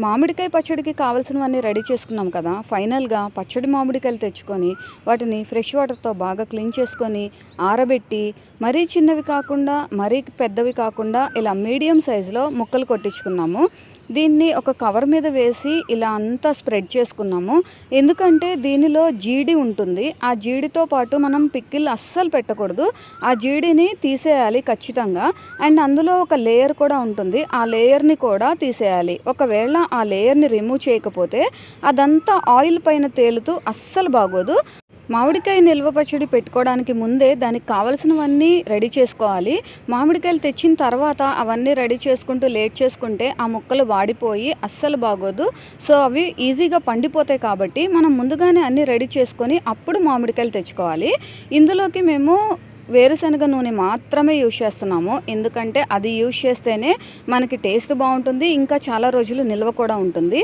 మామిడికాయ పచ్చడికి కావాల్సినవన్నీ రెడీ చేసుకున్నాం కదా. ఫైనల్గా పచ్చడి మామిడికాయలు తెచ్చుకొని వాటిని ఫ్రెష్ వాటర్తో బాగా క్లీన్ చేసుకొని ఆరబెట్టి మరీ చిన్నవి కాకుండా మరీ పెద్దవి కాకుండా ఇలా మీడియం సైజులో ముక్కలు కొట్టించుకున్నాము. దీన్ని ఒక కవర్ మీద వేసి ఇలా అంతా స్ప్రెడ్ చేసుకున్నాము. ఎందుకంటే దీనిలో జీడి ఉంటుంది. ఆ జీడితో పాటు మనం పికిల్ అస్సలు పెట్టకూడదు. ఆ జీడిని తీసేయాలి ఖచ్చితంగా. అండ్ అందులో ఒక లేయర్ కూడా ఉంటుంది. ఆ లేయర్ని కూడా తీసేయాలి. ఒకవేళ ఆ లేయర్ని రిమూవ్ చేయకపోతే అదంతా ఆయిల్ పైన తేలుతూ అస్సలు బాగోదు. మామిడికాయ నిల్వ పచ్చడి పెట్టుకోవడానికి ముందే దానికి కావాల్సినవన్నీ రెడీ చేసుకోవాలి. మామిడికాయలు తెచ్చిన తర్వాత అవన్నీ రెడీ చేసుకుంటూ లేట్ చేసుకుంటే ఆ ముక్కలు వాడిపోయి అస్సలు బాగోదు. సో అవి ఈజీగా పండిపోతాయి కాబట్టి మనం ముందుగానే అన్నీ రెడీ చేసుకొని అప్పుడు మామిడికాయలు తెచ్చుకోవాలి. ఇందులోకి మేము వేరుశనగ నూనె మాత్రమే యూజ్ చేస్తున్నాము. ఎందుకంటే అది యూజ్ చేస్తేనే మనకి టేస్ట్ బాగుంటుంది, ఇంకా చాలా రోజులు నిల్వ కూడా ఉంటుంది.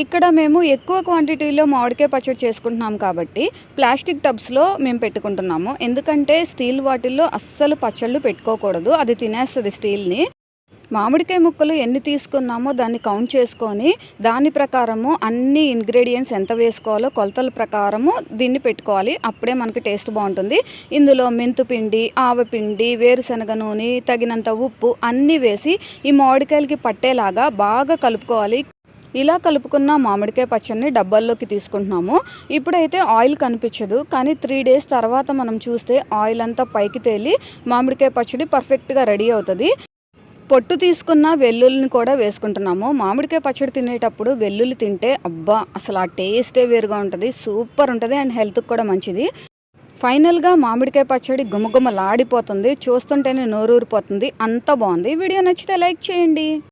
ఇక్కడ మేము ఎక్కువ క్వాంటిటీలో మామిడికాయ పచ్చడి చేసుకుంటున్నాం కాబట్టి ప్లాస్టిక్ టబ్స్లో మేము పెట్టుకుంటున్నాము. ఎందుకంటే స్టీల్ వాటిల్లో అస్సలు పచ్చళ్ళు పెట్టుకోకూడదు, అది తినేస్తుంది స్టీల్ని. మామిడికాయ ముక్కలు ఎన్ని తీసుకున్నామో దాన్ని కౌంట్ చేసుకొని దాని ప్రకారము అన్ని ఇంగ్రీడియంట్స్ ఎంత వేసుకోవాలో కొలతల ప్రకారము దీన్ని పెట్టుకోవాలి. అప్పుడే మనకి టేస్ట్ బాగుంటుంది. ఇందులో మెంతుపిండి, ఆవపిండి, వేరుశనగ నూనె, తగినంత ఉప్పు అన్నీ వేసి ఈ మామిడికాయలకి పట్టేలాగా బాగా కలుపుకోవాలి. ఇలా కలుపుకున్న మామిడికాయ పచ్చడిని డబ్బాల్లోకి తీసుకుంటున్నాము. ఇప్పుడైతే ఆయిల్ కనిపించదు, కానీ 3 days తర్వాత మనం చూస్తే ఆయిల్ అంతా పైకి తేలి మామిడికాయ పచ్చడి పర్ఫెక్ట్గా రెడీ అవుతుంది. పొట్టు తీసుకున్న వెల్లుల్లిని కూడా వేసుకుంటున్నాము. మామిడికాయ పచ్చడి తినేటప్పుడు వెల్లుల్లి తింటే అబ్బా అసలు ఆ టేస్టే వేరుగా ఉంటుంది, సూపర్ ఉంటుంది అండ్ హెల్త్కి కూడా మంచిది. ఫైనల్గా మామిడికాయ పచ్చడి గుమగుమలాడిపోతుంది, చూస్తుంటేనే నోరూరిపోతుంది, అంత బాగుంది. వీడియో నచ్చితే లైక్ చేయండి.